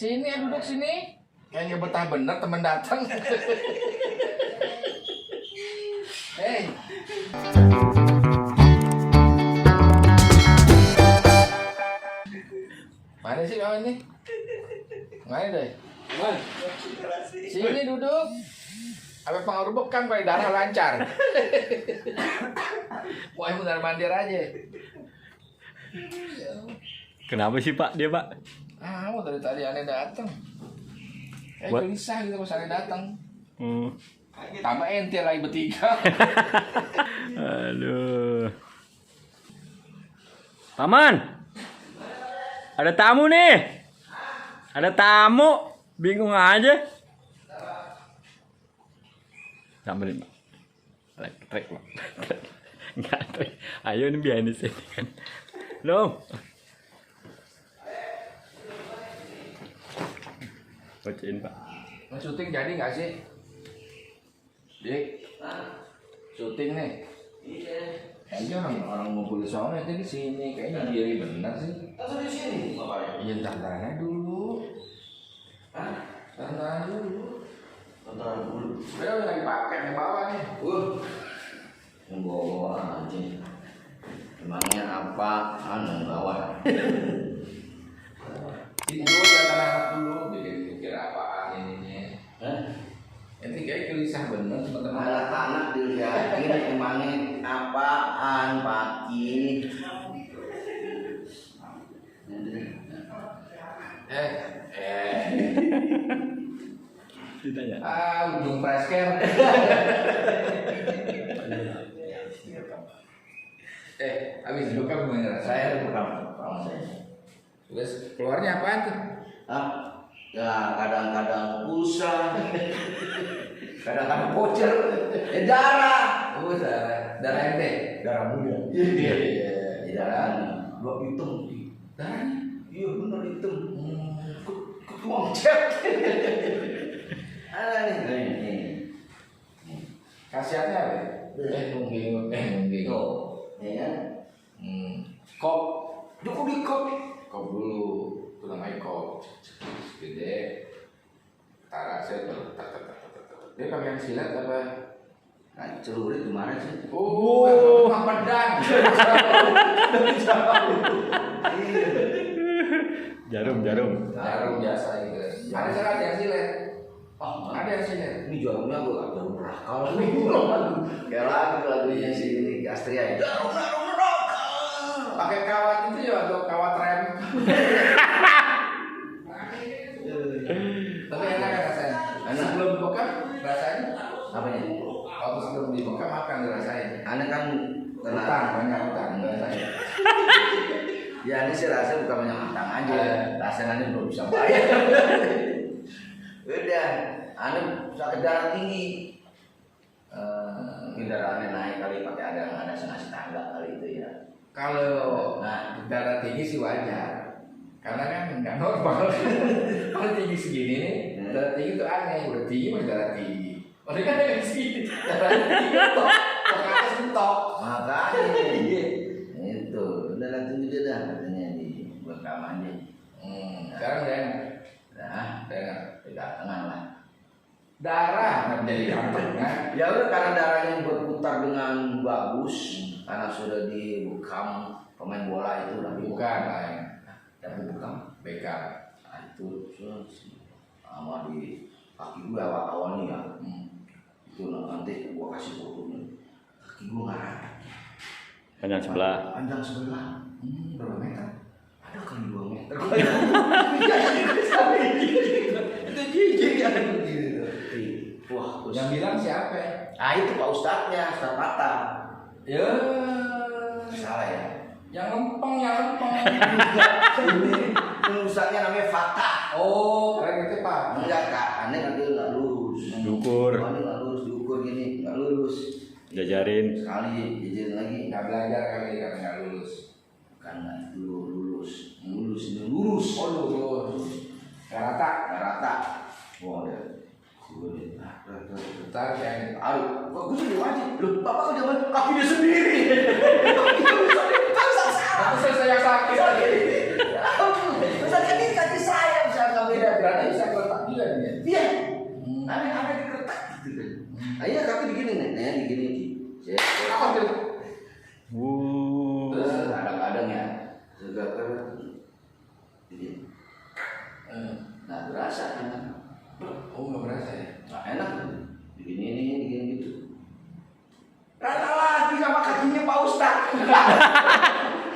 Sini ya, duduk sini. Kayaknya betah bener temen datang. Hei. Mana sih kawan ini? Mana deh? Sini duduk. Apa pengaruh bekam kalau darah lancar? Wah, benar mandir aja. Kenapa sih Pak dia Pak? Ah, mau dari tadi aneh datang. Gelisah gitu pas aneh datang. Tambah ente lagi bertiga. Aduh. Paman. Ada tamu nih. Ada tamu. Bingung aja. Samperin Pak. Trek Pak. Enggak trek. Ayo ini behind the scene kan. Dong. Bacain Pak. Mau syuting jadi nggak sih? Dik, syuting nih. Kayaknya orang ngumpul di sana di sini, kayaknya diri benar sih. Atau di sini, bapaknya? Iya, tantangan dulu. Tantangan dulu. Tantangan dulu. Udah lagi pakai di bawah nih. Yang bawa aja. Emangnya apaan yang bawah? Itu tantangan dulu, pikir apaan ini. Nanti kayak gelisah bener teman-teman. Anak-anak dilihatin emangnya apaan, Paki? Ditanya. Ujung presker. Habis itu kan gimana? Saya bukan saya. Terus keluarnya apaan tuh? Ya kadang-kadang pulsa, kadang-kadang voucher, darah. Oh, darah ente. Darah muda. Iya. Darah gua hitam. Darahnya? Iya benar hitam. Ketuang cek. Ada nih. Khasiatnya apa? Nungging. Oh, ya. Kop. Cukup di kop. Kop dulu. Tulang kop. Gede. Taruh saya tuh. Dia pakai yang silat apa? Nah, celurit gimana sih? Oh, tukang pedang. Jarum. Jarum biasa gitu. Ada serat yang silet. Ada yang silet. Ini jarumnya gua jarum berakal. Kayak lagunya si ini Astria. Jarum berakal. Pakai kawat itu ya atau kawat rem. Tapi enak kan rasanya. Enak. Sebelum dibekam rasanya. Apanya? Waktu sebelum dibekam makan ngerasain. Aneh kan kena Banyak utang ngerasain. Ya ini sih rasa bukan banyak utang aja. Rasanya belum bisa bayar. Udah, aneh sakit darah tinggi. Mungkin darah aneh naik kali pakai ada nasi tangga kali itu ya. Kalau darah tinggi sih wajar. Karena kan nggak normal. Kalau tinggi segini nih, darah tinggi itu aneh. Udah tinggi masih darah tinggi. Mereka kan dari sini, darah tinggi tok, ke atas tok. Makanya itu udah langsung aja dah katanya di bekam aja. Sekarang udah enak. Nah, tidak tenang lah. Darah menjadi tengah. Ya udah karena darahnya berputar dengan bagus karena sudah dibekam pemain bola itu udah Bukan lain. tapi bekam. BK. Nah, itu sama di kaki gue awal-awalnya ya. Itu nanti gua kasih fotonya. Kaki gua nggak ada. Panjang sebelah. Panjang sebelah. Berapa meter? Ada kali 2 meter. Itu jijik ya gitu. Wah, Yang bilang siapa? ah itu Pak Ustadznya, Ustadz Mata. Ya. Salah ya. Yang lempeng. Ini Ustadznya namanya Fatah. Oh, keren gitu Pak. Enggak kak, aneh nanti nggak lurus. Dukur. Aneh nggak lurus, diukur gini nggak lurus. Jajarin. Sekali izin lagi. Nggak belajar kali karena nggak lulus. Karena lurus ini lurus. Oh lulus. Nggak rata. Nggak rata. Wah udah. Ntar kayak Aduh, kok gue sendiri aja. Loh, bapak kok jangan kaki dia sendiri. Kan aku selesai yang sakit. Ustaz ini kaki saya bisa nggak beda Iya kaki begini nih, begini nih. Apa tuh? Terus kadang-kadang ya juga begini. Nah berasa enak. Oh nggak berasa ya? Nah, enak begini gitu. Rata lagi sama kakinya Pak Ustadz.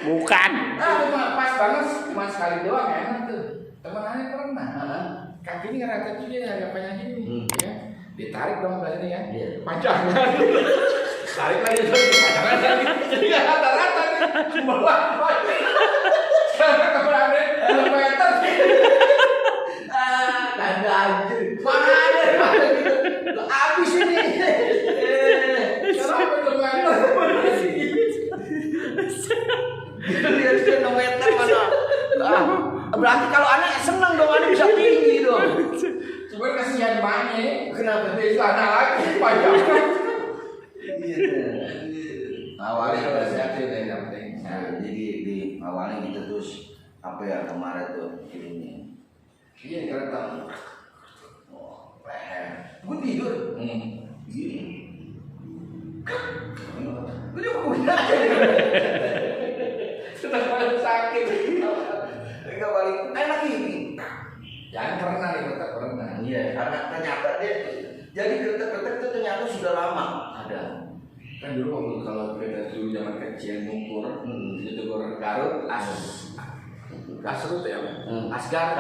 Bukan. Cuma pas banget, cuma sekali doang enak tuh. Teman aneh pernah. Kakinya rata tuh dia agak panjang gini, ya. Ditarik dong berarti ya. Panjang kan. Tarik lagi tuh, panjang lagi. Jadi nggak rata-rata nih. Bawah. Sekarang teman aneh 2 meter. Tanda aja. Mana ada gitu. Habis ini. Sekarang 2 meter. Lihat 2 meter mana. Berarti kalau anak seneng dong, anak bisa tinggi dong. Cuma kasihan banyak. Kenapa? Di sana lagi panjang. Awalnya Kalau sehat itu yang penting. jadi di awalnya kita terus apa ya kemarin tuh ini. Iya kereta. Leher. Gue tidur. Gini. Udah udah. Sudah paling sakit. Enggak balik. Enak ini. Jangan pernah nih kereta pernah. Iya, karena ternyata dia jadi kereta-kereta itu ternyata sudah lama ada. Kan dulu waktu kalau kereta dulu zaman kecil ngukur, itu Garut Asrut ya, Asgar,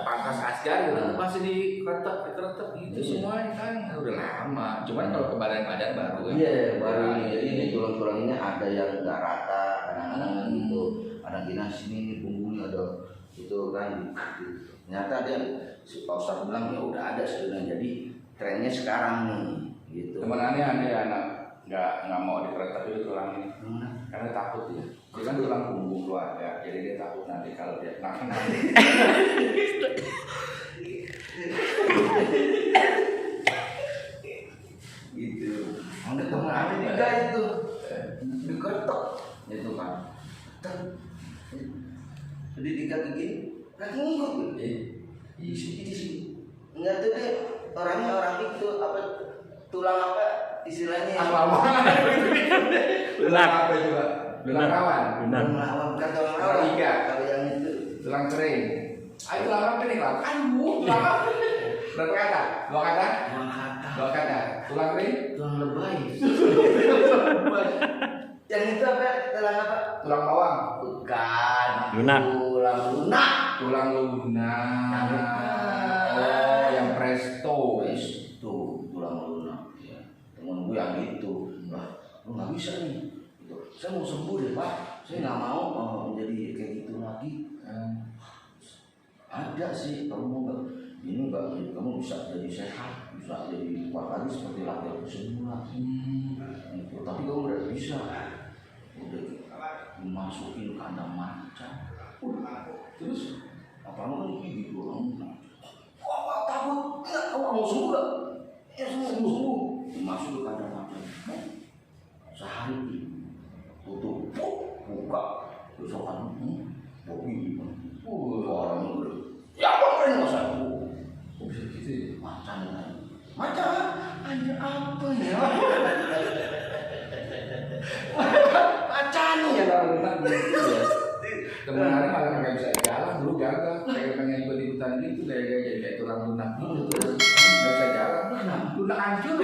Pangkas Asgar gitu masih di kereta gitu semuanya kan udah lama. Cuman kalau ke badan-badan baru kan. Iya, baru ini tulang-tulang ini ada yang nggak rata, kadang-kadang gitu. Ada gini sini punggungnya ada itu kan. Ternyata dia si Pak Ustadz bilang ya udah ada sebenarnya. Jadi trennya sekarang nih gitu. Teman aneh anak nggak mau di kereta itu tulang ini karena takut ya. Dia kan tulang punggung keluarga, jadi dia takut nanti kalau dia kena. Gitu. Ada teman ada juga itu diketok itu kan. Jadi di kaki gini, kaki ngikut. Di sini. Enggak tuh deh orangnya orang itu apa tulang apa istilahnya? Apa? Tulang apa juga? Tulang rawan. Tulang rawan bukan tulang rawan. Tiga. Kalau yang itu Tulang kering. Ayo tulang apa nih kalau? Aduh, tulang apa? Berapa kata? 2 kata? 2 kata. Tulang kering? tulang lebay. Yang itu apa? Tulang apa? Tulang bawang. Bukan. Lunak. Tulang lunak. Tulang lunak. Oh, yang presto. Itu tulang lunak. Ya. Temen gue yang itu. Wah, lu nggak bisa nih. Gitu. Saya mau sembuh deh Pak. Saya nggak mau jadi kayak gitu lagi. Ada sih, kamu mau nggak? Ini nggak, kamu bisa jadi sehat, bisa jadi kuat lagi seperti laki-laki semula. Gitu. Tapi kamu udah bisa, udah dimasukin kandang macan. Terus apa mau gitu orang? Wah takut, nggak, kamu mau sembuh nggak? Ya sembuh. Dimasuk ke kandang macan. Sehari tutup, buka, besok kan, bobi, orang udah. Ya apa ini masa aku? Bisa gitu. Macan anjir apa ya? Macan ya kalau benar gitu ya. Temen aneh malah nggak bisa jalan dulu gagal. Kayak pengen ikut-ikutan gitu kayak tulang lunak gitu. Terus nggak bisa jalan. Lunak hancur.